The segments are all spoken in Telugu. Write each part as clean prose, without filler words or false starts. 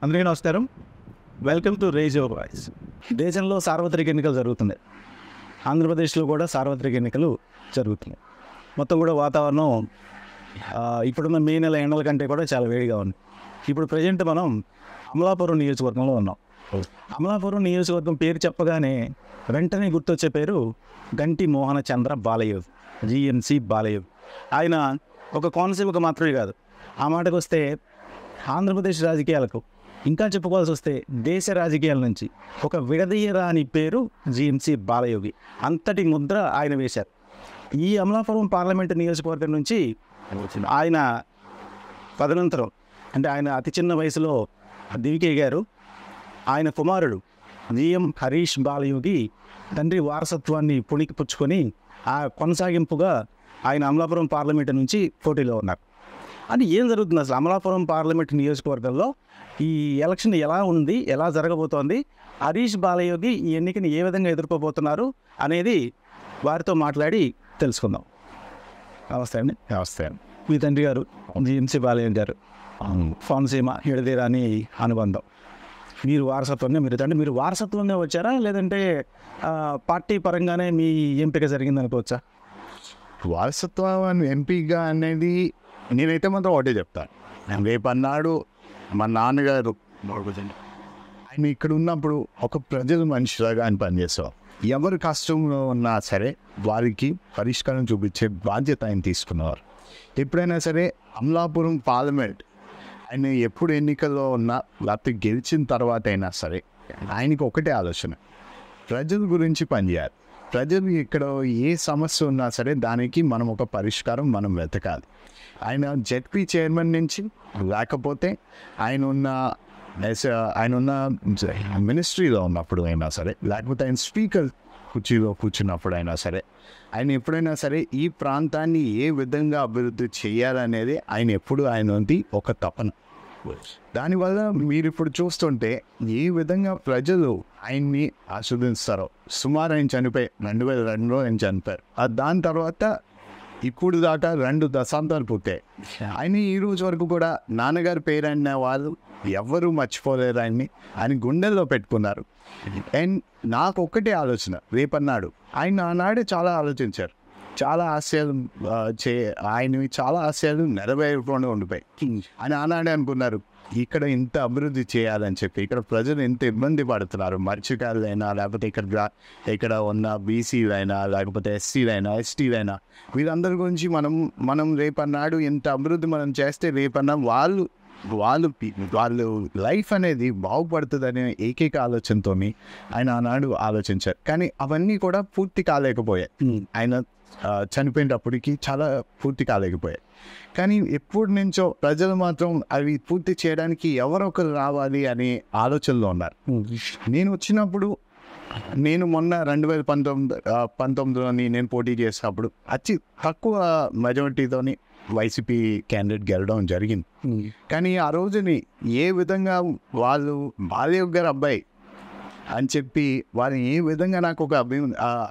అందరికీ నమస్కారం. Welcome to raise your voice. దేశంలో సార్వత్రిక ఎన్నికలు జరుగుతున్నాయి. ఆంధ్రప్రదేశ్లో కూడా సార్వత్రిక ఎన్నికలు జరుగుతున్నాయి. మొత్తం కూడా వాతావరణం ఇప్పుడున్న మే నెల ఎండల కంటే కూడా చాలా వేడిగా ఉంది. ఇప్పుడు ప్రజెంట్ మనం అమలాపురం నియోజకవర్గంలో ఉన్నాం. అమలాపురం నియోజకవర్గం పేరు చెప్పగానే వెంటనే గుర్తొచ్చే పేరు గంటి మోహన చంద్ర బాలయ్య, జిఎంసి బాలయ్య. ఆయన ఒక కోనసీమకు మాత్రమే కాదు, ఆ మాటకు వస్తే ఆంధ్రప్రదేశ్ రాజకీయాలకు, ఇంకా చెప్పుకోవాల్సి వస్తే దేశ రాజకీయాల నుంచి ఒక విడదీయరాని పేరు జిఎంసి బాలయోగి. అంతటి ముద్ర ఆయన వేశారు. ఈ అమలాపురం పార్లమెంటు నియోజకవర్గం నుంచి ఆయన తదనంతరం అంటే ఆయన అతి చిన్న వయసులో దివికే గారు, ఆయన కుమారుడు జిఎం హరీష్ బాలయోగి తండ్రి వారసత్వాన్ని పుణికిపుచ్చుకొని ఆ కొనసాగింపుగా ఆయన అమలాపురం పార్లమెంటు నుంచి పోటీలో ఉన్నారు. అది ఏం జరుగుతుంది అసలు అమలాపురం పార్లమెంట్ నియోజకవర్గంలో ఈ ఎలక్షన్ ఎలా ఉంది, ఎలా జరగబోతోంది, హరీష్ బాలయోగి ఈ ఎన్నికని ఏ విధంగా ఎదుర్కోబోతున్నారు అనేది వారితో మాట్లాడి తెలుసుకుందాం. నమస్తే అండి. నమస్తే అండి. మీ తండ్రి గారు జిఎంసి బాలయ్య గారు, కోనసీమ ఎడదీరాని అనుబంధం. మీరు వారసత్వంగా మీరు వారసత్వంగా వచ్చారా, లేదంటే పార్టీ పరంగానే మీ ఎంపిక జరిగిందనుకోవచ్చా? వారసత్వం ఎంపీగా అనేది నేనైతే మాత్రం ఒకటే చెప్తాను. రేపన్నాడు మా నాన్నగారు ఆయన ఇక్కడ ఉన్నప్పుడు ఒక ప్రజల మనిషిలాగా ఆయన పనిచేసేవారు. ఎవరు కష్టంలో ఉన్నా సరే వారికి పరిష్కారం చూపించే బాధ్యత ఆయన తీసుకున్నవారు. ఎప్పుడైనా సరే అమలాపురం పార్లమెంట్ ఆయన ఎప్పుడు ఎన్నికల్లో ఉన్నా, లేకపోతే గెలిచిన తర్వాత అయినా సరే ఆయనకి ఒకటే ఆలోచన, ప్రజల గురించి పనిచేయాలి. ప్రజలు ఇక్కడ ఏ సమస్య ఉన్నా సరే దానికి మనం ఒక పరిష్కారం మనం వెతకాలి. ఆయన జెడ్పీ చైర్మన్ నుంచి, లేకపోతే ఆయన ఉన్న మినిస్ట్రీలో ఉన్నప్పుడు అయినా సరే, లేకపోతే ఆయన స్పీకర్ కుర్చీలో కూర్చున్నప్పుడు అయినా సరే, ఆయన ఎప్పుడైనా సరే ఈ ప్రాంతాన్ని ఏ విధంగా అభివృద్ధి చేయాలనేది ఆయన ఎప్పుడు ఆయనది ఒక తపన. దానివల్ల మీరు ఇప్పుడు చూస్తుంటే ఏ విధంగా ప్రజలు ఆయన్ని ఆస్వాదిస్తారో. సుమారు ఆయన చనిపోయి 2002లో ఆయన చనిపోయారు. దాని తర్వాత ఇప్పుడు దాకా 2 దశాబ్దాలు పూర్తాయి. ఆయన ఈ రోజు వరకు కూడా నాన్నగారి పేరు అన్న వాళ్ళు ఎవరూ మర్చిపోలేరు. ఆయన గుండెల్లో పెట్టుకున్నారు. అండ్ నాకు ఒక్కటే ఆలోచన, రేపన్నాడు ఆయన ఆనాడే చాలా ఆలోచించారు. చాలా ఆశయాలు ఆయనవి చాలా ఆశయాలు నెరవేరకుండా ఉండిపోయి ఆయన ఆనాడే అనుకున్నారు, ఇక్కడ ఇంత అభివృద్ధి చేయాలని చెప్పి. ఇక్కడ ప్రజలు ఎంత ఇబ్బంది పడుతున్నారు, మత్స్యకారులైనా, లేకపోతే ఇక్కడ ఉన్న బీసీలైనా, లేకపోతే ఎస్సీలైనా, ఎస్టీలైనా, వీళ్ళందరి గురించి మనం రేపన్నాడు ఎంత అభివృద్ధి మనం చేస్తే రేపన్నా వాళ్ళు లైఫ్ అనేది బాగుపడుతుందనే ఏకైక ఆలోచనతో ఆయన ఆనాడు ఆలోచించారు. కానీ అవన్నీ కూడా పూర్తి కాలేకపోయాయి. ఆయన చనిపోయినప్పటికీ చాలా పూర్తి కాలేకపోయాయి. కానీ ఎప్పటి నుంచో ప్రజలు మాత్రం అవి పూర్తి చేయడానికి ఎవరొకరు రావాలి అనే ఆలోచనలో ఉన్నారు. నేను వచ్చినప్పుడు, నేను మొన్న 2019లోని నేను పోటీ చేసినప్పుడు అతి తక్కువ మెజారిటీతోని వైసీపీ క్యాండిడేట్ గెలవడం జరిగింది. కానీ ఆ రోజుని ఏ విధంగా వాళ్ళు బాలయ్య గారు అబ్బాయి అని చెప్పి వారు ఏ విధంగా నాకు ఒక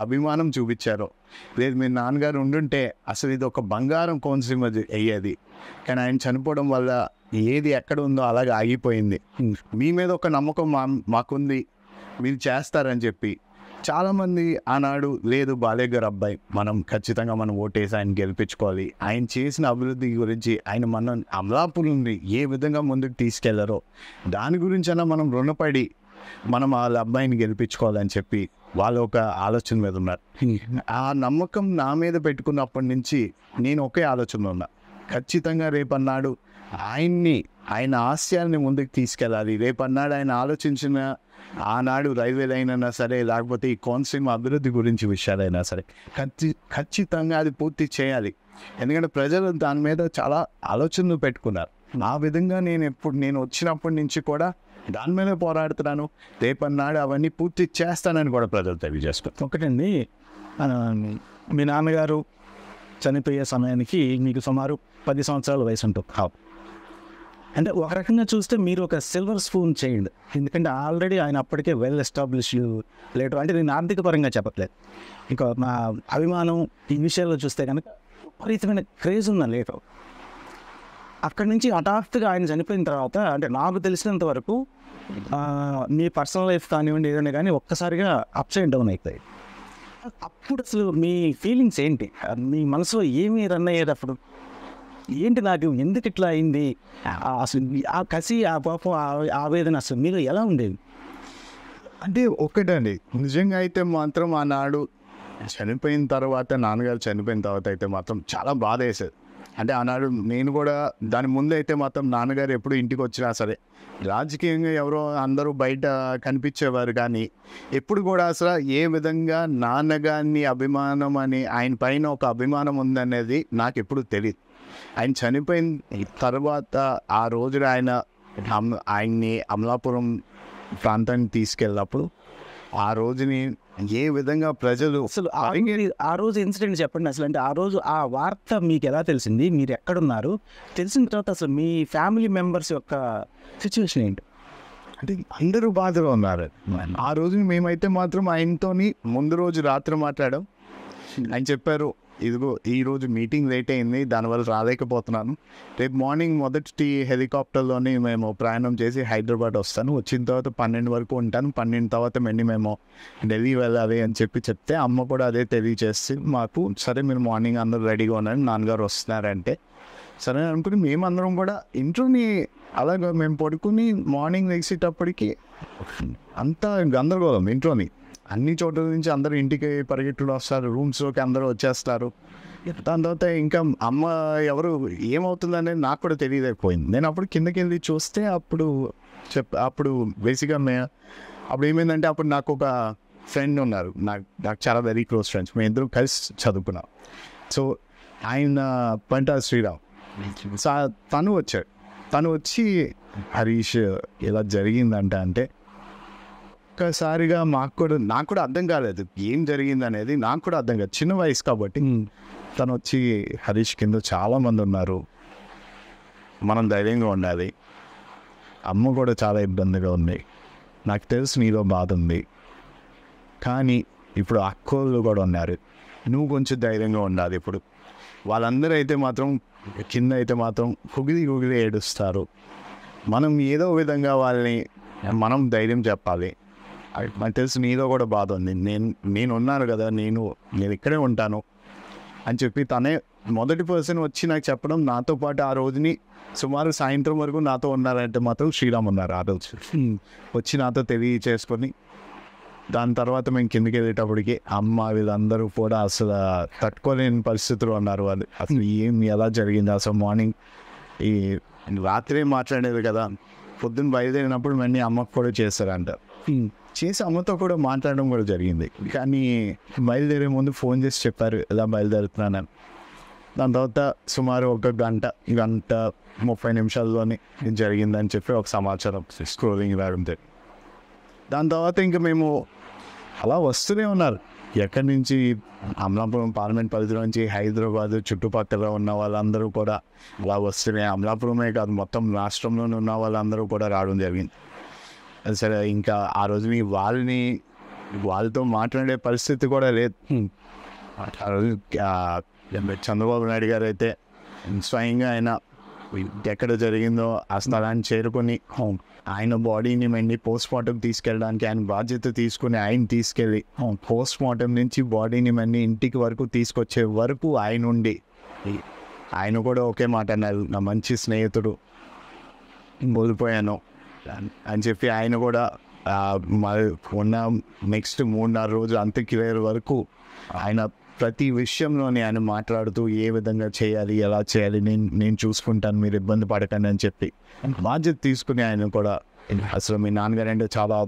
అభిమానం చూపించారో, లేదు మీ నాన్నగారు ఉండుంటే అసలు ఇది ఒక బంగారం కోనసీమ అయ్యేది. కానీ ఆయన చనిపోవడం వల్ల ఏది ఎక్కడ ఉందో అలాగే ఆగిపోయింది. మీ మీద ఒక నమ్మకం మాకుంది, మీరు చేస్తారని చెప్పి చాలామంది ఆనాడు, లేదు బాలయ్య గారు అబ్బాయి, ఖచ్చితంగా మనం ఓటేసి ఆయన గెలిపించుకోవాలి, ఆయన చేసిన అభివృద్ధి గురించి, ఆయన మన అమలాపురంని ఏ విధంగా ముందుకు తీసుకెళ్లారో దాని గురించి అయినా మనం రుణపడి వాళ్ళ అబ్బాయిని గెలిపించుకోవాలని చెప్పి వాళ్ళు ఒక ఆలోచన మీద ఉన్నారు. ఆ నమ్మకం నా మీద పెట్టుకున్నప్పటి నుంచి నేను ఒకే ఆలోచనలో ఉన్నా, ఖచ్చితంగా రేపన్నాడు ఆయన ఆశయాల్ని ముందుకు తీసుకెళ్ళాలి. రేపన్నాడు ఆయన ఆలోచించిన ఆనాడు రైల్వే లైన్ అయినా సరే, లేకపోతే ఈ కోనసీమ అభివృద్ధి గురించి విషయాలైనా సరే ఖచ్చితంగా అది పూర్తి చేయాలి. ఎందుకంటే ప్రజలు దాని మీద చాలా ఆలోచనలు పెట్టుకున్నారు. ఆ విధంగా నేను వచ్చినప్పటి నుంచి కూడా దాని మీద పోరాడుతున్నాను. రేపన్నాడు అవన్నీ పూర్తి చేస్తానని కూడా ప్రజలు తెలియజేస్తారు. ఒకటండి, మీ నాన్నగారు చనిపోయే సమయానికి మీకు సుమారు 10 సంవత్సరాల వయసు ఉంటుంది. అంటే ఒక రకంగా చూస్తే మీరు ఒక సిల్వర్ స్పూన్ చేయండి. ఎందుకంటే ఆల్రెడీ ఆయన అప్పటికే వెల్ ఎస్టాబ్లిష్డ్ లీడర్. అంటే నేను ఆర్థిక పరంగా చెప్పట్లేదు, ఇంకా మా అభిమానం ఈ విషయాల్లో చూస్తే కనుక విపరీతమైన క్రేజ్ ఉన్న లీడర్. అక్కడి నుంచి హఠాత్తుగా ఆయన చనిపోయిన తర్వాత అంటే నాకు తెలిసినంత వరకు మీ పర్సనల్ లైఫ్ కానివ్వండి ఏదైనా కానీ ఒక్కసారిగా అప్స్ అండ్ డౌన్ అవుతాయి. అప్పుడు అసలు మీ ఫీలింగ్స్ ఏంటి? మీ మనసులో ఏమి రన్ అయ్యేది అప్పుడు? ఏంటి నాకు ఎందుకు ఇట్లా అయింది? అసలు ఆ కసి, ఆ పాపం, ఆవేదన అసలు మీరు ఎలా ఉండేది? అంటే ఒకటండి, నిజంగా అయితే మాత్రం ఆనాడు చనిపోయిన తర్వాత, నాన్నగారు చనిపోయిన తర్వాత అయితే మాత్రం చాలా బాధ వేసేది. అంటే ఆనాడు నేను కూడా దాని ముందు అయితే మాత్రం నాన్నగారు ఎప్పుడు ఇంటికి వచ్చినా సరే రాజకీయంగా ఎవరో అందరూ బయట కనిపించేవారు, కానీ ఎప్పుడు కూడా అసలు ఏ విధంగా నాన్నగారిని అభిమానం అని ఆయన పైన ఒక అభిమానం ఉందనేది నాకు ఎప్పుడు తెలియదు. ఆయన చనిపోయిన తర్వాత ఆ రోజున ఆయన్ని అమలాపురం ప్రాంతానికి తీసుకెళ్ళినప్పుడు ఆ రోజుని ఏ విధంగా ప్రజలు అసలు ఆ రోజు ఇన్సిడెంట్ చెప్పండి అసలు. అంటే ఆ రోజు ఆ వార్త మీకు ఎలా తెలిసింది? మీరు ఎక్కడున్నారు? తెలిసిన తర్వాత అసలు మీ ఫ్యామిలీ మెంబర్స్ యొక్క సిచ్యువేషన్ ఏంటి? అంటే అందరూ బాధలో ఉన్నారు. ఆ రోజు మేమైతే మాత్రం ఆయనతోని ముందు రోజు రాత్రి మాట్లాడాం. ఆయన చెప్పారు, ఇదిగో ఈరోజు మీటింగ్ లేట్ అయింది, దానివల్ల రాలేకపోతున్నాను, రేపు మార్నింగ్ మొదటి హెలికాప్టర్లోని మేము ప్రయాణం చేసి హైదరాబాద్ వస్తాను, వచ్చిన తర్వాత 12 వరకు ఉంటాను, 12 తర్వాత మేము ఢిల్లీ వెళ్ళాలి అని చెప్తే అమ్మ కూడా అదే తెలియచేసి మాకు, సరే మీరు మార్నింగ్ అందరూ రెడీగా ఉన్నారు, నాన్నగారు వస్తున్నారంటే సరే అనుకుని మేమందరం కూడా ఇంట్లోని అలాగా మేము పడుకుని మార్నింగ్ లేచేటప్పటికి అంతా గందరగోళం. ఇంట్లోని అన్ని చోట్ల నుంచి అందరూ ఇంటికి పరిగెట్టుడు వస్తారు, రూమ్స్లోకి అందరూ వచ్చేస్తారు. దాని తర్వాత ఇంకా అమ్మ ఎవరు ఏమవుతుందనేది నాకు కూడా తెలియలేకపోయింది. నేను అప్పుడు కిందకి వెళ్ళి చూస్తే అప్పుడు బేసిక్గా అప్పుడు ఏమైందంటే, అప్పుడు నాకు ఒక ఫ్రెండ్ ఉన్నారు, నాకు చాలా వెరీ క్లోజ్ ఫ్రెండ్స్, మేము ఇద్దరు కలిసి చదువుకున్నాం. సో ఆయన పంట శ్రీరామ్, తను వచ్చి హరీష్ ఇలా జరిగిందంటే ఒక్కసారిగా నాకు కూడా అర్థం కాలేదు ఏం జరిగింది అనేది, నాకు కూడా అర్థం కాదు, చిన్న వయసు కాబట్టి. తను వచ్చి, హరీష్ కింద చాలామంది ఉన్నారు, మనం ధైర్యంగా ఉండాలి, అమ్మ కూడా చాలా ఇబ్బందిగా ఉంది, నాకు తెలుసు నీలో బాధ ఉంది, కానీ ఇప్పుడు అక్కోళ్ళు కూడా ఉన్నారు, నువ్వు కొంచెం ధైర్యంగా ఉండాలి. ఇప్పుడు వాళ్ళందరూ అయితే మాత్రం కింద అయితే మాత్రం కుగిలి ఏడుస్తారు, మనం ఏదో విధంగా వాళ్ళని మనం ధైర్యం చెప్పాలి, నాకు తెలుసు నీలో కూడా బాధ ఉంది, నేను ఉన్నాను కదా, నేను ఇక్కడే ఉంటాను అని చెప్పి తనే మొదటి పర్సన్ వచ్చి నాకు చెప్పడం. నాతో పాటు ఆ రోజుని సుమారు సాయంత్రం వరకు నాతో ఉన్నారంటే మాత్రం శ్రీరామ్ ఉన్నారు ఆ రోజు. వచ్చి నాతో తెలియచేసుకొని దాని తర్వాత మేము కిందకి వెళ్ళేటప్పటికి అమ్మ వీళ్ళందరూ కూడా అసలు తట్టుకోలేని పరిస్థితులు ఉన్నారు. వాళ్ళు అసలు ఎలా జరిగింది అసలు, మార్నింగ్ ఈ రాత్రే మాట్లాడేది కదా, పొద్దున్న బయలుదేరినప్పుడు మళ్ళీ అమ్మకు కూడా చేస్తారంట, చేసి అమ్మతో కూడా మాట్లాడడం కూడా జరిగింది. కానీ బయలుదేరే ముందు ఫోన్ చేసి చెప్పారు ఎలా బయలుదేరుతున్నానని. దాని తర్వాత సుమారు 1 గంట 30 నిమిషాల్లోనే జరిగిందని చెప్పి ఒక సమాచారం స్క్రోలింగ్ రావడం. దాని తర్వాత ఇంకా మేము అలా వస్తూనే ఉన్నారు, ఎక్కడి నుంచి అమలాపురం పార్లమెంట్ పరిధి నుంచి హైదరాబాద్ చుట్టుపక్కల ఉన్న వాళ్ళందరూ కూడా అలా వస్తూనే, అమలాపురమే కాదు మొత్తం రాష్ట్రంలోనే ఉన్న వాళ్ళందరూ కూడా రావడం జరిగింది. సరే ఇంకా ఆ రోజు వాళ్ళతో మాట్లాడే పరిస్థితి కూడా లేదు. ఆ రోజు చంద్రబాబు నాయుడు గారు అయితే స్వయంగా ఆయన ఎక్కడ జరిగిందో ఆ స్థలాన్ని చేరుకొని ఆయన బాడీని మళ్ళీ పోస్ట్ మార్టం తీసుకెళ్ళడానికి ఆయన బాధ్యత తీసుకుని ఆయన తీసుకెళ్ళి పోస్ట్ మార్టం నుంచి బాడీని మళ్ళీ ఇంటికి వరకు తీసుకొచ్చే వరకు ఆయన కూడా ఒకే మాట అన్నారు, నా మంచి స్నేహితుడు కోల్పోయాను అని చెప్పి ఆయన కూడా ఉన్న నెక్స్ట్ 3-4 రోజులు అంత్యక్రియల వరకు ఆయన ప్రతి విషయంలోనే ఆయన మాట్లాడుతూ ఏ విధంగా చేయాలి, ఎలా చేయాలి, నేను చూసుకుంటాను, మీరు ఇబ్బంది పడకండి అని చెప్పి బాధ్యత తీసుకుని ఆయన కూడా, అసలు మీ నాన్నగారు అంటే చాలా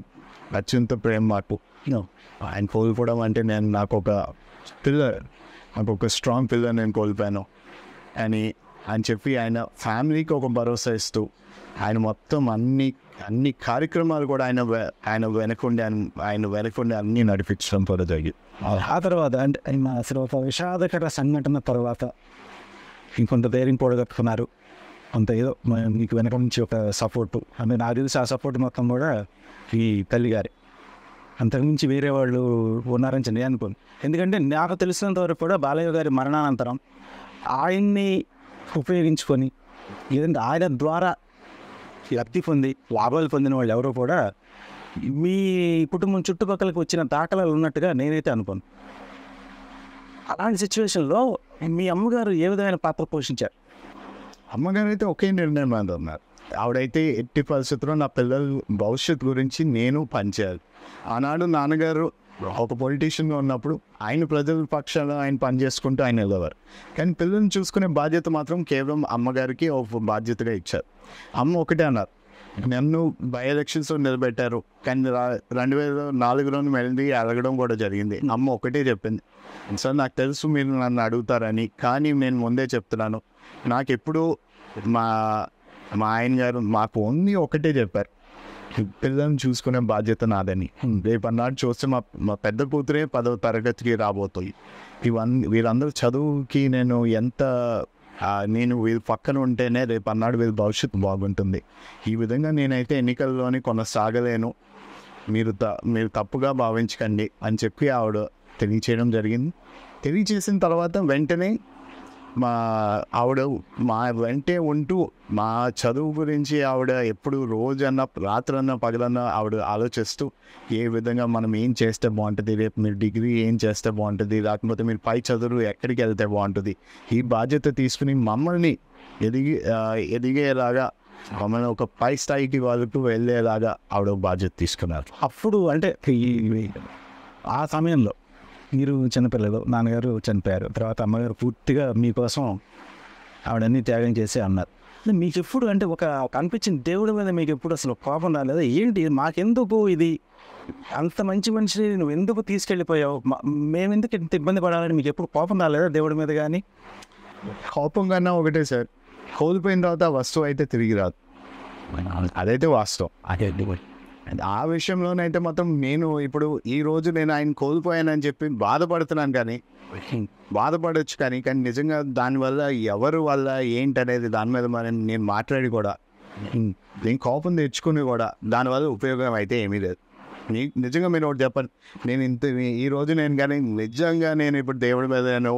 అత్యంత ప్రేమ మాకు, ఆయన కోల్పోవడం అంటే నాకు ఒక స్ట్రాంగ్ పిల్లర్ నేను కోల్పోయాను అని చెప్పి ఆయన ఫ్యామిలీకి ఒక భరోసా ఇస్తూ ఆయన మొత్తం అన్ని కార్యక్రమాలు కూడా ఆయన వెనకుండి అన్నీ నడిపించడం కూడా జరిగింది. ఆ తర్వాత అంటే ఆయన అసలు ఒక విషాదకర సంఘటన తర్వాత ఇంకొంత ధైర్యం కూడగట్టుకున్నారు, అంత ఏదో మీకు వెనక నుంచి ఒక సపోర్టు, అంటే నాకు తెలిసి ఆ సపోర్ట్ మొత్తం కూడా ఈ తల్లి గారి, అంతకుమించి వేరే వాళ్ళు ఉన్నారని నేను అనుకోను. ఎందుకంటే నాకు తెలిసినంత వరకు కూడా బాలయ్య గారి మరణానంతరం ఆయన్ని ఉపయోగించుకొని లేదంటే ఆయన ద్వారా లబ్ధి పొంది లాభాలు పొందిన వాళ్ళు ఎవరో కూడా మీ కుటుంబం చుట్టుపక్కలకి వచ్చిన దాఖలాలు ఉన్నట్టుగా నేనైతే అనుకోను. అలాంటి సిచ్యువేషన్లో మీ అమ్మగారు ఏ విధమైన పాత్ర పోషించారు? అమ్మగారు అయితే ఒకే నిర్ణయం మీద ఉన్నారు. ఆవిడైతే ఎట్టి పరిస్థితుల్లో నా పిల్లల భవిష్యత్తు గురించి నేను పనిచేయాలి. ఆనాడు నాన్నగారు ఒక పొలిటీషియన్గా ఉన్నప్పుడు ఆయన ప్రజల పక్షాన ఆయన పనిచేసుకుంటూ ఆయన వెళ్ళేవారు. కానీ పిల్లల్ని చూసుకునే బాధ్యత మాత్రం కేవలం అమ్మగారికి ఒక బాధ్యతగా ఇచ్చారు. అమ్మ ఒకటే అన్నారు, నన్ను బై ఎలక్షన్స్లో నిలబెట్టారు, కానీ 2004లోనే వెళ్ళి అడగడం కూడా జరిగింది. అమ్మ ఒకటే చెప్పింది, సార్ నాకు తెలుసు మీరు నన్ను అడుగుతారని, కానీ నేను ముందే చెప్తున్నాను, నాకు ఎప్పుడు మా ఆయన గారు మాకు ఓన్లీ ఒకటే చెప్పారు, పిల్లల్ని చూసుకునే బాధ్యత నాదని. రేపు అన్నాడు చూస్తే మా పెద్ద కూతురే 10వ తరగతికి రాబోతుంది. వీళ్ళందరూ చదువుకి నేను నేను వీళ్ళ పక్కన ఉంటేనే రేపు అన్నాడు వీళ్ళ భవిష్యత్తు బాగుంటుంది. ఈ విధంగా నేనైతే ఎన్నికల్లోని కొనసాగలేను, మీరు తప్పుగా భావించకండి అని చెప్పి ఆవిడ తెలియచేయడం జరిగింది. తెలియచేసిన తర్వాత వెంటనే ఆవిడ మా వెంటే ఉంటూ మా చదువు గురించి ఆవిడ ఎప్పుడు రోజన్నా రాత్రన్నా పగలన్నా ఆవిడ ఆలోచిస్తూ ఏ విధంగా మనం ఏం చేస్తే బాగుంటుంది, రేపు మీరు డిగ్రీ ఏం చేస్తే బాగుంటుంది, లేకపోతే మీరు పై చదువు ఎక్కడికి వెళ్తే బాగుంటుంది, ఈ బాధ్యత తీసుకుని మమ్మల్ని ఎదిగేలాగా మమ్మల్ని ఒక పై స్థాయికి వాళ్ళకు వెళ్ళేలాగా ఆవిడ బాధ్యత తీసుకున్నారు. అప్పుడు అంటే ఆ సమయంలో మీరు చిన్నపిల్లలు, నాన్నగారు చనిపోయారు, తర్వాత అమ్మగారు పూర్తిగా మీకోసం ఆవిడన్నీ త్యాగం చేసి అన్నారు. మీకు ఎప్పుడు అంటే ఒక అనిపించింది దేవుడి మీద మీకు ఎప్పుడు అసలు కోపం రాలేదా? ఏంటి మాకెందుకు ఇది, అంత మంచి మనిషిని నువ్వు ఎందుకు తీసుకెళ్ళిపోయావు, మేమెందుకు ఇంత ఇబ్బంది పడాలని మీకు ఎప్పుడు కోపం రాలేదా దేవుడి మీద? కానీ కోపం కన్నా ఒకటే సార్, కోల్పోయిన తర్వాత ఆ వస్తువు అయితే తిరిగి రాదు, అదైతే వాస్తవం. ఆ విషయంలోనైతే మాత్రం నేను ఇప్పుడు ఈరోజు నేను ఆయన కోల్పోయానని చెప్పి బాధపడుతున్నాను, కానీ బాధపడవచ్చు కానీ నిజంగా దానివల్ల ఎవరు వల్ల ఏంటనేది దాని మీద నేను మాట్లాడి కూడా నేను కోపం తెచ్చుకుని కూడా దానివల్ల ఉపయోగం అయితే ఏమీ లేదు. నిజంగా మీరు ఒకటి చెప్పండి, నేను ఈరోజు నేను కానీ నిజంగా నేను ఇప్పుడు దేవుడి మీద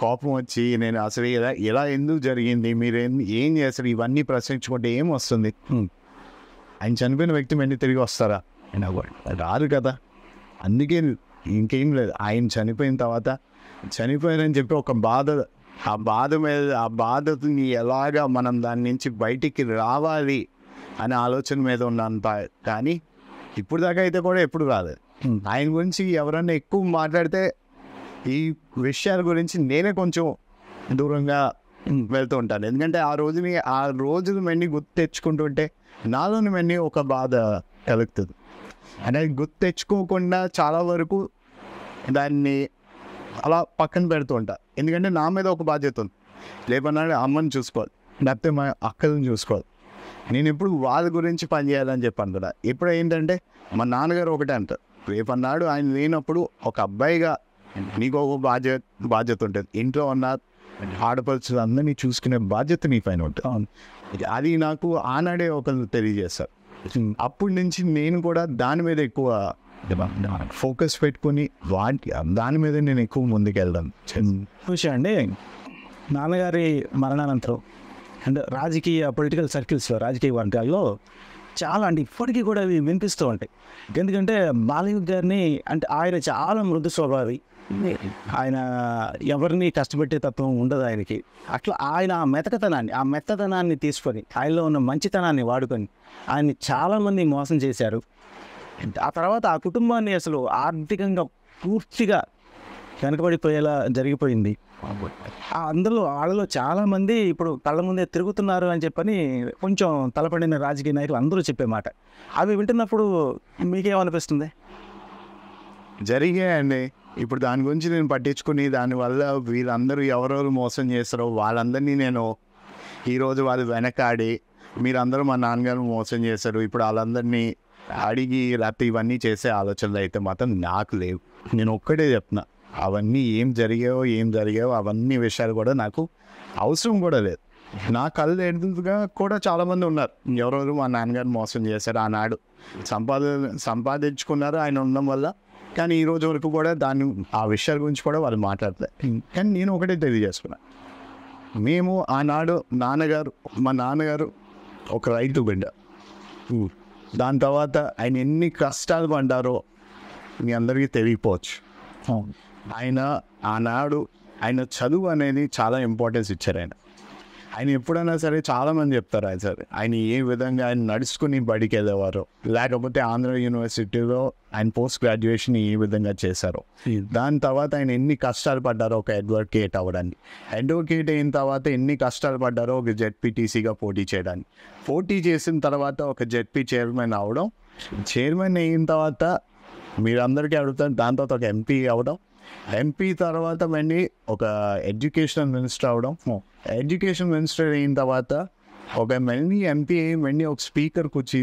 కోపం వచ్చి నేను అసలు ఇలా ఎందుకు జరిగింది, మీరు ఏం చేస్తారు, ఇవన్నీ ప్రశ్నించుకుంటే ఏం వస్తుంది? ఆయన చనిపోయిన వ్యక్తి మళ్ళీ తిరిగి వస్తారా? రారు కదా. అందుకే ఇంకేం లేదు, ఆయన చనిపోయిన తర్వాత చనిపోయారని చెప్పి ఒక బాధ, ఆ బాధ మీద ఆ బాధని ఎలాగా మనం దాని నుంచి బయటికి రావాలి అనే ఆలోచన మీద ఉన్నాను. కానీ ఇప్పుడు దాకా అయితే కూడా ఎప్పుడు రాలేదు. ఆయన గురించి ఎవరన్నా ఎక్కువ మాట్లాడితే ఈ విషయాల గురించి నేనే కొంచెం దూరంగా వెళ్తూ ఉంటాను. ఎందుకంటే ఆ రోజులు మళ్ళీ గుర్తు తెచ్చుకుంటుంటే నాలోని మళ్ళీ ఒక బాధ కలుగుతుంది. అనేది గుర్తు తెచ్చుకోకుండా చాలా వరకు దాన్ని అలా పక్కన పెడుతూ ఉంటా. ఎందుకంటే నా మీద ఒక బాధ్యత ఉంది, లేకపోతే అమ్మని చూసుకోవాలి, లేకపోతే మా అక్కలను చూసుకోవాలి. నేను ఇప్పుడు వాళ్ళ గురించి పనిచేయాలని చెప్పాను కదా. ఇప్పుడు ఏంటంటే మా నాన్నగారు ఒకటే అంటారు, రేపన్నాడు ఆయన లేనప్పుడు ఒక అబ్బాయిగా నీకు ఒక బాధ్యత ఉంటుంది, ఇంట్లో ఉన్న ఆడపడుచులు అందరినీ చూసుకునే బాధ్యత నీ పైన ఉంటుంది. అది నాకు ఆనాడే ఒకరు తెలియజేస్తారు. అప్పటి నుంచి నేను కూడా దాని మీద ఎక్కువ ఫోకస్ పెట్టుకుని దాని మీద నేను ఎక్కువ ముందుకెళ్దాను. విషయం అండి, నాన్నగారి మరణానంతరం అండ్ పొలిటికల్ సర్కిల్స్లో, రాజకీయ వర్గాల్లో చాలా అంటే ఇప్పటికీ కూడా అవి వినిపిస్తూ ఉంటాయి. ఎందుకంటే బాలయ్య గారిని అంటే ఆయన చాలా మృదు స్వభావి, ఆయన ఎవరిని కష్టపెట్టే తత్వం ఉండదు ఆయనకి. అట్లా ఆయన ఆ మెత్తదనాన్ని తీసుకొని ఆయనలో ఉన్న మంచితనాన్ని వాడుకొని ఆయన్ని చాలామంది మోసం చేశారు. ఆ తర్వాత ఆ కుటుంబాన్ని అసలు ఆర్థికంగా పూర్తిగా వెనకబడిపోయేలా జరిగిపోయింది. వాళ్ళలో చాలామంది ఇప్పుడు కళ్ళ ముందే తిరుగుతున్నారు అని చెప్పని కొంచెం తలపడిన రాజకీయ నాయకులు అందరూ చెప్పే మాట. అవి వింటున్నప్పుడు మీకేమనిపిస్తుంది? జరిగాయండి. ఇప్పుడు దాని గురించి నేను పట్టించుకుని దానివల్ల వీళ్ళందరూ ఎవరెవరు మోసం చేస్తారో వాళ్ళందరినీ నేను ఈరోజు వాళ్ళు వెనకాడి మీరందరూ మా నాన్నగారు మోసం చేశారు, ఇప్పుడు వాళ్ళందరినీ అడిగి లేకపోతే ఇవన్నీ చేసే ఆలోచనలు అయితే మాత్రం నాకు లేవు. నేను ఒక్కటే చెప్తున్నా, అవన్నీ ఏం జరిగాయో అవన్నీ విషయాలు కూడా నాకు అవసరం కూడా లేదు. నా కళ్ళు ఎదురుగా కూడా చాలామంది ఉన్నారు, ఎవరెవరు మా నాన్నగారు మోసం చేశారు, ఆనాడు సంపాదించుకున్నారు ఆయన ఉండడం వల్ల, కానీ ఈ రోజు వరకు కూడా ఆ విషయాల గురించి కూడా వాళ్ళు మాట్లాడతారు. కానీ నేను ఒకటే తెలియజేసుకున్నా, మేము ఆనాడు మా నాన్నగారు ఒక రైతు బిడ్డ. దాని తర్వాత ఆయన ఎన్ని కష్టాలు పడ్డారో మీ అందరికీ తెలియకపోవచ్చు. ఆయన ఆనాడు ఆయన చదువు అనేది చాలా ఇంపార్టెన్స్ ఇచ్చారు. ఆయన ఎప్పుడైనా సరే చాలామంది చెప్తారు ఆయన ఏ విధంగా ఆయన నడుచుకుని బడికి వెళ్ళేవారో, లేకపోతే ఆంధ్ర యూనివర్సిటీలో ఆయన పోస్ట్ గ్రాడ్యుయేషన్ ఏ విధంగా చేశారో, దాని తర్వాత ఆయన ఎన్ని కష్టాలు పడ్డారో ఒక అడ్వకేట్ అవ్వడానికి, అడ్వకేట్ అయిన తర్వాత ఎన్ని కష్టాలు పడ్డారో ఒక జెడ్పీటీసీగా పోటీ చేయడానికి, పోటీ చేసిన తర్వాత ఒక జెడ్పీ చైర్మన్ అవ్వడం, చైర్మన్ అయిన తర్వాత మీరందరికీ అడుగుతారు, దాని తర్వాత ఒక ఎంపీ అవ్వడం, ఎంపీ తర్వాత మళ్ళీ ఒక ఎడ్యుకేషనల్ మినిస్టర్ అవ్వడం, ఎడ్యుకేషన్ మినిస్టర్ అయిన తర్వాత ఒక మళ్ళీ ఎంపీ మళ్ళీ ఒక స్పీకర్ కూర్చి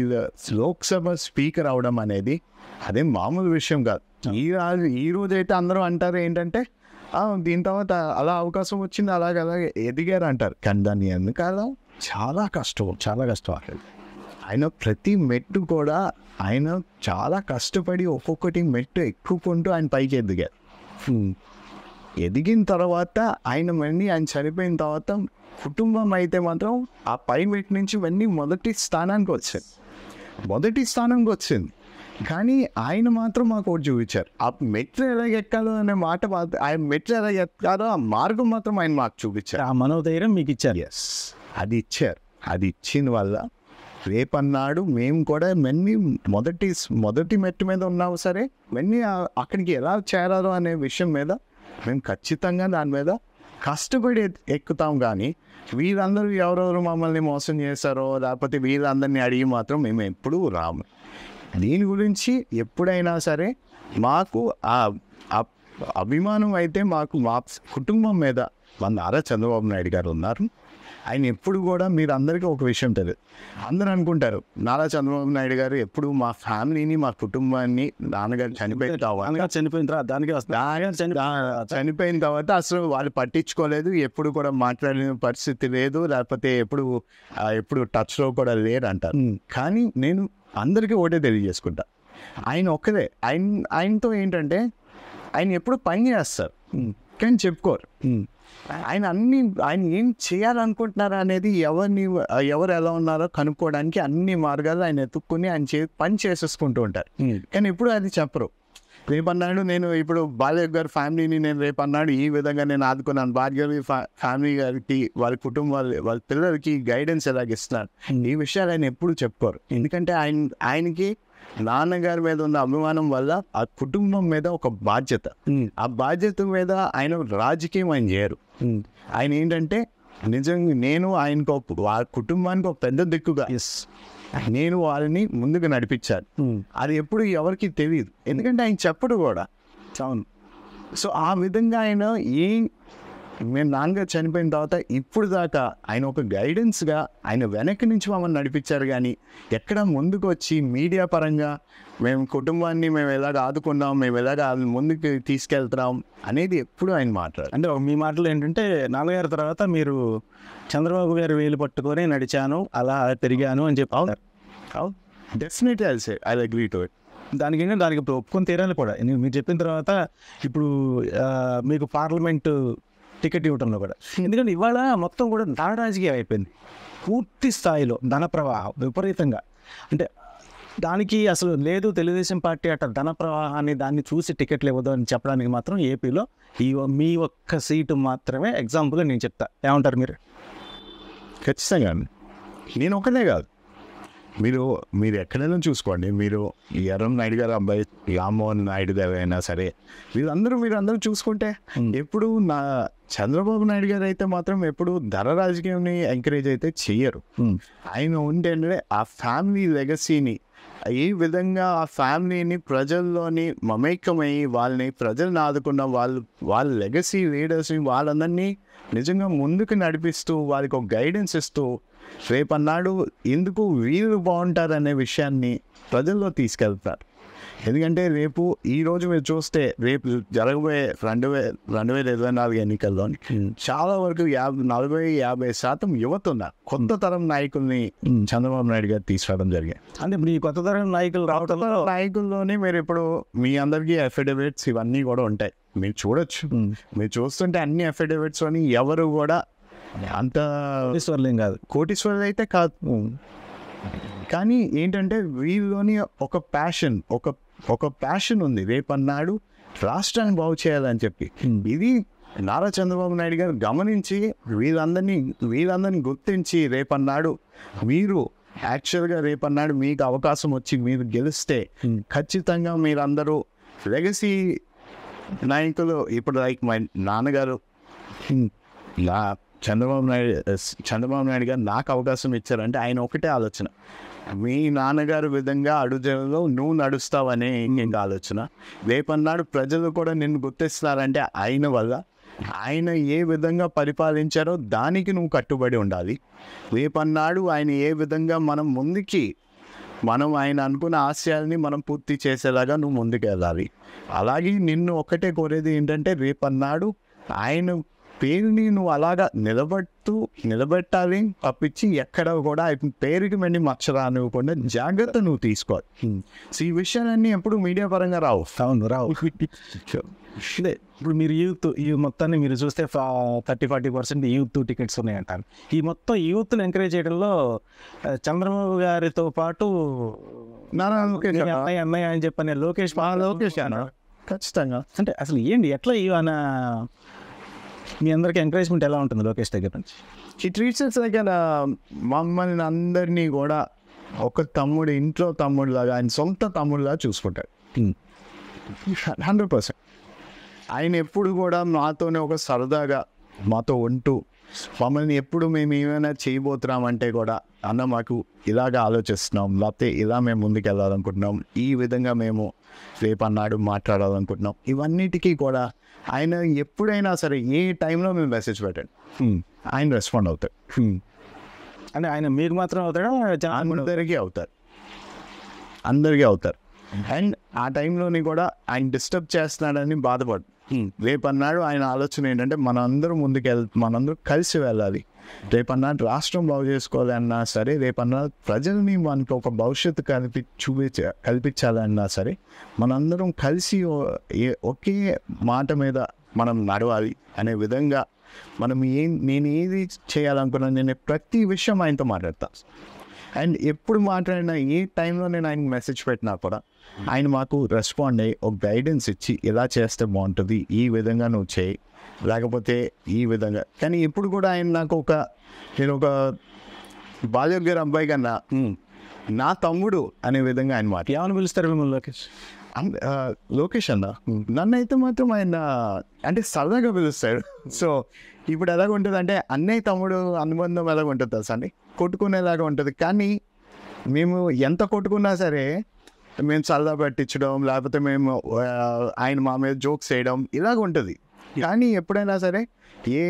లోక్సభ స్పీకర్ అవడం అనేది అదే మామూలు విషయం కాదు. ఈ రోజు అయితే అందరూ అంటారు ఏంటంటే దీని తర్వాత అలా అవకాశం వచ్చింది, అలాగే ఎదిగారు అంటారు. కానీ దాన్ని ఎందుకలా చాలా కష్టం. ఆయన ప్రతి మెట్టు కూడా ఆయన చాలా కష్టపడి ఒక్కొక్కటి మెట్టు ఎక్కుకుంటూ ఆయన పైకి ఎదిగారు. ఎదిగిన తర్వాత ఆయన చనిపోయిన తర్వాత కుటుంబం అయితే మాత్రం ఆ పై మెట్టు నుంచి మొదటి స్థానానికి వచ్చింది. కానీ ఆయన మాత్రం మాకు ఒకటి చూపించారు. ఆ మెట్లు ఎలా ఎక్కాలో అనే మాట ఆయన మెట్లు ఎలా ఎక్కాలో ఆ మార్గం మాత్రం ఆయన మాకు చూపించారు. ఆ మనోధైర్యం మీకు ఇచ్చారు. అది ఇచ్చారు. అది ఇచ్చిన వల్ల రేపన్నాడు మేము కూడా మొదటి మెట్టు మీద ఉన్నాము సరే, అక్కడికి ఎలా చేరాలో అనే విషయం మీద మేము ఖచ్చితంగా దాని మీద కష్టపడి ఎక్కుతాం. కానీ వీళ్ళందరూ ఎవరెవరు మమ్మల్ని మోసం చేశారో, లేకపోతే వీళ్ళందరినీ అడిగి మాత్రం మేము ఎప్పుడూ రాము. దీని గురించి ఎప్పుడైనా సరే మాకు ఆ అభిమానం అయితే మా కుటుంబం మీద మన నారా చంద్రబాబు నాయుడు గారు ఉన్నారు. ఆయన ఎప్పుడు కూడా మీరు అందరికీ ఒక విషయం తెలియదు, అందరూ అనుకుంటారు నారా చంద్రబాబు నాయుడు గారు ఎప్పుడు మా ఫ్యామిలీని, మా కుటుంబాన్ని, నాన్నగారు చనిపోయిన తర్వాత అసలు వాళ్ళు పట్టించుకోలేదు, ఎప్పుడు కూడా మాట్లాడిన పరిస్థితి లేదు, లేకపోతే ఎప్పుడు టచ్లో కూడా లేరు అంటారు. కానీ నేను అందరికీ ఒకటే తెలియజేసుకుంటా, ఆయన ఒక్కదే. ఆయనతో ఏంటంటే ఆయన ఎప్పుడు పని చేస్తారు కానీ చెప్పుకోరు. ఆయన ఏం చేయాలనుకుంటున్నారా అనేది ఎవరు ఎలా ఉన్నారో కనుక్కోవడానికి అన్ని మార్గాలు ఆయన ఎత్తుక్కుని ఆయన పని చేసేసుకుంటూ ఉంటారు. కానీ ఎప్పుడు అది చెప్పరు. రేపన్నాడు నేను ఇప్పుడు బాలయ్య గారి ఫ్యామిలీని నేను రేపన్నాడు ఈ విధంగా నేను ఆదుకున్నాను, భార్య ఫ్యామిలీ గారికి, వాళ్ళ కుటుంబాలు, వాళ్ళ పిల్లలకి గైడెన్స్ ఎలాగిస్తున్నారు, ఈ విషయాలు ఆయన ఎప్పుడు చెప్పుకోరు. ఎందుకంటే ఆయనకి నాన్నగారి మీద ఉన్న అభిమానం వల్ల ఆ కుటుంబం మీద ఒక బాధ్యత, ఆ బాధ్యత మీద ఆయన రాజకీయం ఆయన చేయరు. ఆయన ఏంటంటే నిజంగా నేను ఆయనకు వాళ్ళ కుటుంబానికి ఒక పెద్ద దిక్కుగా నేను వాళ్ళని ముందుకు నడిపించాను. అది ఎప్పుడు ఎవరికి తెలియదు, ఎందుకంటే ఆయన చెప్పడు కూడా. అవును. సో ఆ విధంగా ఆయన మేము నాన్నగారు చనిపోయిన తర్వాత ఇప్పుడు దాకా ఆయన ఒక గైడెన్స్గా ఆయన వెనక్కి నుంచి మమ్మల్ని నడిపించారు. కానీ ఎక్కడ ముందుకు వచ్చి మీడియా పరంగా మేము కుటుంబాన్ని మేము ఎలాగ ఆదుకున్నాం, మేము ఎలాగ ముందుకు తీసుకెళ్తున్నాం అనేది ఎప్పుడు ఆయన మాట్లాడారు. అంటే మీ మాటలు ఏంటంటే నాన్నగారి తర్వాత మీరు చంద్రబాబు గారి వేలు పట్టుకొని నడిచాను, అలా పెరిగాను అని చెప్పి. Definitely I agree to it. దానికి ఇప్పుడు ఒప్పుకొని తీరాలి కూడా. మీరు చెప్పిన తర్వాత ఇప్పుడు మీకు పార్లమెంటు టికెట్ ఇవ్వడంలో కూడా, ఎందుకంటే ఇవాళ మొత్తం కూడా ధన రాజకీయం అయిపోయింది, పూర్తి స్థాయిలో ధన ప్రవాహం విపరీతంగా. అంటే దానికి అసలు లేదు తెలుగుదేశం పార్టీ అట్ట ధన ప్రవాహాన్ని దాన్ని చూసి టికెట్లు ఇవ్వదు అని చెప్పడానికి మాత్రం ఏపీలో మీ ఒక్క సీటు మాత్రమే ఎగ్జాంపుల్గా నేను చెప్తా. ఏమంటారు మీరు? ఖచ్చితంగా నేను ఒకనే కాదు, మీరు ఎక్కడైనా చూసుకోండి, మీరు ఎర్రం నాయుడు గారు అబ్బాయి రామ్మోహన్ నాయుడు గారు అయినా సరే, మీరందరూ చూసుకుంటే ఎప్పుడు చంద్రబాబు నాయుడు గారు అయితే మాత్రం ఎప్పుడు ధర రాజకీయాన్ని ఎంకరేజ్ అయితే చెయ్యరు. ఆయన ఉంటే ఆ ఫ్యామిలీ లెగసీని ఏ విధంగా ఆ ఫ్యామిలీని ప్రజల్లోని మమేకమై వాళ్ళని ప్రజలను ఆదుకున్న వాళ్ళ లెగసీ లీడర్స్ని వాళ్ళందరినీ నిజంగా ముందుకు నడిపిస్తూ వాళ్ళకి ఒక గైడెన్స్ ఇస్తూ రేపన్నాడు ఎందుకు వీళ్ళు బాగుంటారనే విషయాన్ని ప్రజల్లో తీసుకెళ్తారు. ఎందుకంటే రేపు ఈరోజు మీరు చూస్తే రేపు జరగబోయే 2024 ఎన్నికల్లో చాలా వరకు 40-50% యువత ఉన్నారు. కొత్త తరం నాయకుల్ని చంద్రబాబు నాయుడు గారు తీసుకురావడం జరిగింది. అంటే ఇప్పుడు ఈ కొత్త తరం నాయకుల్లోనే మీరు ఇప్పుడు మీ అందరికీ అఫిడవిట్స్ ఇవన్నీ కూడా ఉంటాయి, మీరు చూడొచ్చు. మీరు చూస్తుంటే అన్ని అఫిడవిట్స్ అని ఎవరు కూడా అంత ఈశ్వర్లేం కాదు. కోటీశ్వరులు అయితే కాదు, కానీ ఏంటంటే వీళ్ళలోని ఒక ప్యాషన్ ఉంది రేపన్నాడు రాష్ట్రాన్ని బాగు చేయాలని చెప్పి. ఇది నారా చంద్రబాబు నాయుడు గారు గమనించి వీళ్ళందరినీ గుర్తించి రేపన్నాడు మీరు యాక్చువల్గా రేపన్నాడు మీకు అవకాశం వచ్చి మీరు గెలిస్తే ఖచ్చితంగా మీరందరూ లెగసీ నాయకులు. ఇప్పుడు లైక్ మా నాన్నగారు చంద్రబాబు నాయుడు గారు నాకు అవకాశం ఇచ్చారంటే ఆయన ఒకటే ఆలోచన, మీ నాన్నగారు విధంగా అడుగులో నువ్వు నడుస్తావనే ఇంకొక ఆలోచన. రేపన్నాడు ప్రజలు కూడా నిన్ను గుర్తిస్తున్నారంటే ఆయన వల్ల, ఆయన ఏ విధంగా పరిపాలించారో దానికి నువ్వు కట్టుబడి ఉండాలి. రేపన్నాడు ఆయన ఏ విధంగా మనం ఆయన అనుకున్న ఆశయాల్ని మనం పూర్తి చేసేలాగా నువ్వు ముందుకు వెళ్ళాలి. అలాగే నిన్ను ఒక్కటే కోరేది ఏంటంటే రేపన్నాడు ఆయన పేరుని నువ్వు అలాగా నిలబెట్టాలి తప్పించి ఎక్కడ కూడా ఆయన పేరుకి మళ్ళీ మచ్చరా అనుకోకుండా జాగ్రత్త నువ్వు తీసుకోవాలి. సో ఈ విషయాలన్నీ ఎప్పుడు మీడియా పరంగా రావు. ఇదే ఇప్పుడు మీరు ఈ మొత్తాన్ని మీరు చూస్తే 30-40% యూత్ టికెట్స్ ఉన్నాయంటారు. ఈ మొత్తం యూత్ని ఎంకరేజ్ చేయడంలో చంద్రబాబు గారితో పాటు అన్నయ్య అని చెప్పనే లోకేష్ ఖచ్చితంగా. అంటే అసలు ఏంటి ఎట్లా ఇవన్న మీ అందరికీ ఎంకరేజ్మెంట్ ఎలా ఉంటుంది లోకేష్ దగ్గర నుంచి? ఈ ట్రీట్స్ దగ్గర మమ్మల్ని అందరినీ కూడా ఒక తమ్ముడు, ఇంట్లో తమ్ముడులాగా, ఆయన సొంత తమ్ముడులాగా చూసుకుంటాడు 100%. ఆయన ఎప్పుడు కూడా మాతోనే ఒక సరదాగా మాతో ఉంటూ మమ్మల్ని ఎప్పుడు మేము ఏమైనా చేయబోతున్నామంటే కూడా అన్న మాకు ఇలాగ ఆలోచిస్తున్నాం, లేకపోతే ఇలా మేము ముందుకు వెళ్ళాలనుకుంటున్నాం, ఈ విధంగా మేము రేపన్నాడు మాట్లాడాలనుకుంటున్నాం, ఇవన్నిటికీ కూడా ఆయన ఎప్పుడైనా సరే ఏ టైంలో మేము మెసేజ్ పెట్టండి ఆయన రెస్పాండ్ అవుతాడు. అంటే ఆయన మీకు మాత్రం అవుతాడా? అందరికీ అవుతారు. అండ్ ఆ టైంలోని కూడా ఆయన డిస్టర్బ్ చేస్తున్నాడని బాధపడు. రేపన్నాడు ఆయన ఆలోచన ఏంటంటే మనందరూ కలిసి వెళ్ళాలి. రేపన్నాడు రాష్ట్రం బాగు చేసుకోవాలి అన్నా సరే, రేపన్నాడు ప్రజల్ని మనకు ఒక భవిష్యత్తు కల్పించాలన్నా సరే, మనందరం కలిసి ఒకే మాట మీద మనం నడవాలి అనే విధంగా నేను ఏది చేయాలనుకున్నాను, నేను ప్రతి విషయం ఆయనతో మాట్లాడతాను. అండ్ ఎప్పుడు మాట్లాడినా ఏ టైంలో నేను ఆయనకు మెసేజ్ పెట్టినా కూడా ఆయన మాకు రెస్పాండ్ అయ్యి ఒక గైడెన్స్ ఇచ్చి ఇలా చేస్తే బాగుంటుంది, ఈ విధంగా నువ్వు చేయి, లేకపోతే ఈ విధంగా. కానీ ఎప్పుడు కూడా ఆయన నాకు నేను ఒక బాలయ్య గారి అబ్బాయి కన్నా నా తమ్ముడు అనే విధంగా ఆయన మాట. ఏమని పిలుస్తారు మిమ్మల్ని లోకేష్ అన్న? నన్ను అయితే మాత్రం ఆయన అంటే సరదాగా పిలుస్తాడు. సో ఇప్పుడు ఎలాగ ఉంటుంది అంటే అన్నయ్య తమ్ముడు అనుబంధం ఎలాగ ఉంటుంది తెలుసా అండి, కొట్టుకునేలాగా ఉంటుంది. కానీ మేము ఎంత కొట్టుకున్నా సరే మేము సరదా పెట్టించడం, లేకపోతే మేము ఆయన మా మీద జోక్స్ వేయడం ఇలాగ ఉంటుంది. కానీ ఎప్పుడైనా సరే ఏ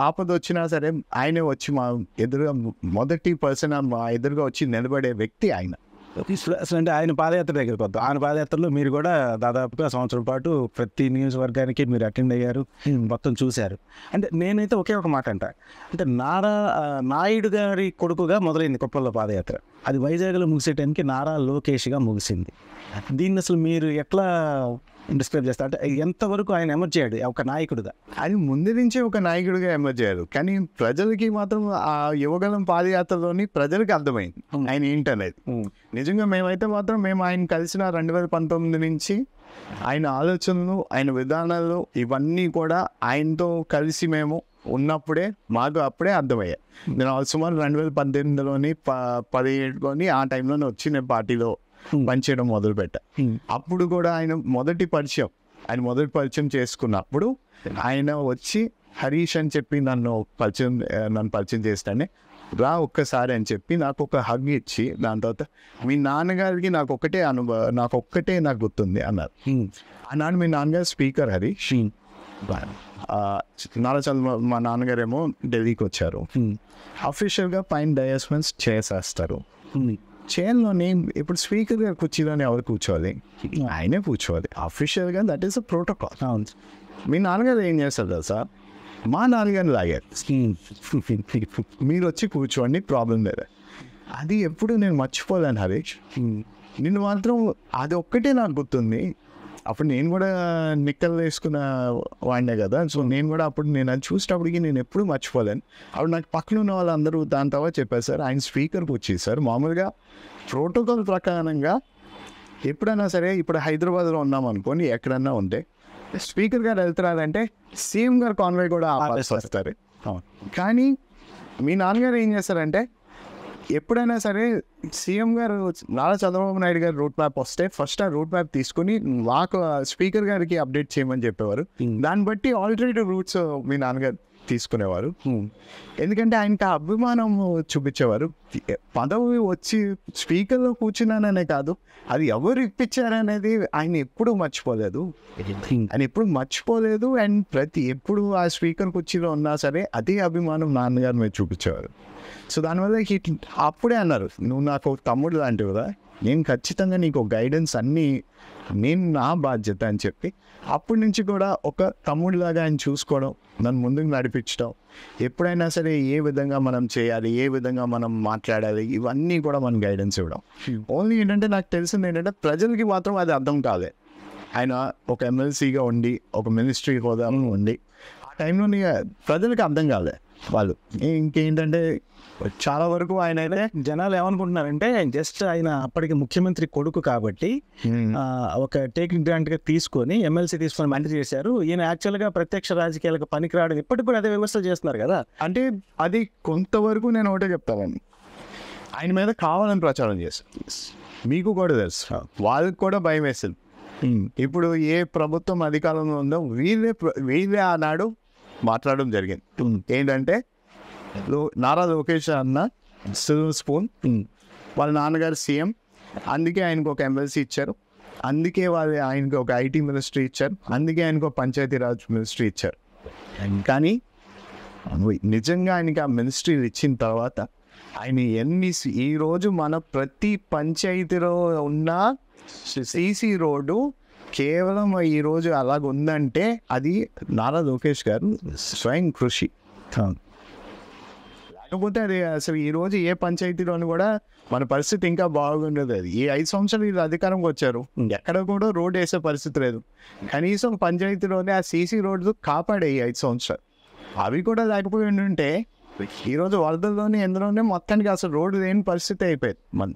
ఆపద వచ్చినా సరే ఆయనే వచ్చి మా ఎదురుగా మొదటి పర్సన్ మా ఎదురుగా వచ్చి నిలబడే వ్యక్తి ఆయన. అసలు అంటే ఆయన పాదయాత్ర దగ్గరికి వద్దాం. ఆయన పాదయాత్రలో మీరు కూడా దాదాపుగా సంవత్సరం పాటు ప్రతి నియోజకవర్గానికి మీరు అటెండ్ అయ్యారు, మొత్తం చూశారు. అంటే నేనైతే ఒకే ఒక మాట అంటే నారా నాయుడు గారి కొడుకుగా మొదలైంది కుప్పంలో పాదయాత్ర. అది వైజాగ్లో ముగిసే టైంకి నారా లోకేష్గా ముగిసింది. దీన్ని అసలు మీరు ఎట్లా డిస్క్రైబ్ చేస్తారు? అంటే ఎంతవరకు ఆయన ఎమర్జ్ అయ్యాడు ఒక నాయకుడిగా? ఆయన ముందు నుంచే ఒక నాయకుడిగా ఎమర్జ్ అయ్యారు. కానీ ప్రజలకి మాత్రం ఆ యువగలం పాదయాత్రలోని ప్రజలకి అర్థమైంది ఆయన ఏంటనేది. నిజంగా మేమైతే మాత్రం మేము ఆయన కలిసిన 2019 నుంచి ఆయన ఆలోచనలు, ఆయన విధానాలు ఇవన్నీ కూడా ఆయనతో కలిసి మేము ఉన్నప్పుడే మాకు అప్పుడే అర్థమయ్యాయి. నేను సుమారు 2018లోని 17లోని ఆ టైంలోనే వచ్చి నేను పార్టీలో పనిచేయడం మొదలుపెట్టా. అప్పుడు కూడా ఆయన మొదటి పరిచయం చేసుకున్నప్పుడు ఆయన వచ్చి హరీష్ అని చెప్పి నన్ను పరిచయం చేస్తానే, రా ఒక్కసారి అని చెప్పి నాకు ఒక హగ్ ఇచ్చి, దాని తర్వాత మీ నాన్నగారికి నాకు ఒక్కటే నాకు గుర్తుంది అన్నారు. అన్నాడు మీ నాన్నగారు స్పీకర్ హరీష్, నారా చంద్రబాబు మా నాన్నగారేమో ఢిల్లీకి వచ్చారు, అఫీషియల్గా పైన డయాస్మెంట్స్ చేసేస్తారు. చైర్లోని ఇప్పుడు స్పీకర్ గారు కుర్చీలోనే ఎవరు కూర్చోవాలి? ఆయనే కూర్చోవాలి అఫీషియల్గా. That is a protocol. మీ నాన్నగారు ఏం చేస్తారు సార్? మా నాన్నగారిని లాగారు, మీరు వచ్చి కూర్చోండి, ప్రాబ్లం లేదు. అది ఎప్పుడు నేను మర్చిపోలేను హరీష్. నిన్ను మాత్రం అది ఒక్కటే నాకు గుర్తుంది. అప్పుడు నేను కూడా నిక్కలు వేసుకున్న వాడినే కదా. సో నేను కూడా అప్పుడు నేను అది చూసేటప్పటికి నేను ఎప్పుడు మర్చిపోలేను. అప్పుడు నాకు పక్కన ఉన్న వాళ్ళందరూ దాని తర్వాత చెప్పారు సార్, ఆయన స్పీకర్కి వచ్చేది సార్. మామూలుగా ప్రోటోకాల్ ప్రకారంగా ఎప్పుడైనా సరే, ఇప్పుడు హైదరాబాద్లో ఉన్నాం అనుకోని, ఎక్కడన్నా ఉంటే స్పీకర్ గారు వెళ్తున్నారంటే సీఎం గారు కాన్వాయ్ కూడా ఆపాల్సి వస్తారు. కానీ మీ నాన్నగారు ఏం చేస్తారంటే, ఎప్పుడైనా సరే సీఎం గారు నారా చంద్రబాబు నాయుడు గారు రూట్ మ్యాప్ వస్తే ఫస్ట్ ఆ రూట్ మ్యాప్ తీసుకుని మాకు స్పీకర్ గారికి అప్డేట్ చేయమని చెప్పేవారు. దాన్ని బట్టి ఆల్టర్నేటివ్ రూట్స్ మీ నాన్నగారు తీసుకునేవారు. ఎందుకంటే ఆయనకి ఆ అభిమానం చూపించేవారు. పదవి వచ్చి స్పీకర్లో కూర్చున్నాననే కాదు, అది ఎవరు ఇప్పించారనేది ఆయన ఎప్పుడూ మర్చిపోలేదు. ఆయన ఎప్పుడు మర్చిపోలేదు. అండ్ ఎప్పుడు ఆ స్పీకర్ కుర్చీలో ఉన్నా సరే అదే అభిమానం నాన్నగారు మీద చూపించేవారు. సో దానివల్ల అప్పుడే అన్నారు, నువ్వు నాకు ఒక తమ్ముడు లాంటివి కదా, నేను ఖచ్చితంగా నీకు గైడెన్స్ అన్నీ నేను నా బాధ్యత అని చెప్పి అప్పటి నుంచి కూడా ఒక తమ్ముడిలాగా ఆయన చూసుకోవడం, నన్ను ముందుకు నడిపించడం, ఎప్పుడైనా సరే ఏ విధంగా మనం చేయాలి, ఏ విధంగా మనం మాట్లాడాలి, ఇవన్నీ కూడా మనం గైడెన్స్ ఇవ్వడం. ఓన్లీ ఏంటంటే నాకు తెలిసింది ఏంటంటే ప్రజలకి మాత్రం అది అర్థం కాలే. ఆయన ఒక ఎమ్మెల్సీగా ఉండి, ఒక మినిస్ట్రీ హోదా ఉండి, ఆ టైంలో ప్రజలకి అర్థం కాలే. వాళ్ళు ఇంకేంటంటే చాలా వరకు ఆయన అయితే జనాలు ఏమనుకుంటున్నారంటే జస్ట్ ఆయన అప్పటికి ముఖ్యమంత్రి కొడుకు కాబట్టి ఒక టేకింగ్ గ్రాంట్గా తీసుకొని ఎమ్మెల్సీ తీసుకొని మంత్రి చేశారు. ఈయన యాక్చువల్గా ప్రత్యక్ష రాజకీయాలకు పనికిరావడం ఇప్పటికి కూడా అదే విమర్శలు చేస్తున్నారు కదా. అంటే అది కొంతవరకు నేను ఒకటే చెప్తానండి, ఆయన మీద కావాలని ప్రచారం చేశారు. మీకు కూడా తెలుసు, వాళ్ళకి కూడా భయం వేస్తుంది. ఇప్పుడు ఏ ప్రభుత్వం అధికారంలో ఉందో వీళ్ళే ఆనాడు మాట్లాడడం జరిగింది. ఏంటంటే నారా లోకేష్ అన్న సిల్వర్ స్పూన్, వాళ్ళ నాన్నగారు సీఎం, అందుకే ఆయనకు ఒక ఎమ్మెల్సీ ఇచ్చారు, అందుకే ఆయనకు ఒక ఐటీ మినిస్ట్రీ ఇచ్చారు, అందుకే ఆయనకు ఒక పంచాయతీరాజ్ మినిస్ట్రీ ఇచ్చారు. కానీ నిజంగా ఆయనకి ఆ మినిస్ట్రీలు ఇచ్చిన తర్వాత ఆయన ఈరోజు మన ప్రతి పంచాయతీలో ఉన్న సీసీ రోడ్డు కేవలం ఈరోజు అలాగుందంటే అది నారా లోకేష్ గారు స్వయం కృషి. లేకపోతే అది అసలు ఈరోజు ఏ పంచాయతీలోని కూడా మన పరిస్థితి ఇంకా బాగుండదు. అది ఈ 5 సంవత్సరాలు వీళ్ళు అధికారంకి వచ్చారు, ఎక్కడ కూడా రోడ్డు వేసే పరిస్థితి లేదు. కనీసం పంచాయతీలోనే ఆ సీసీ రోడ్లు కాపాడే ఈ 5 సంవత్సరాలు. అవి కూడా లేకపోయి ఉంటే ఈరోజు వరదల్లోనే ఎందులోనే మొత్తానికి అసలు రోడ్డు లేని పరిస్థితి అయిపోయింది మన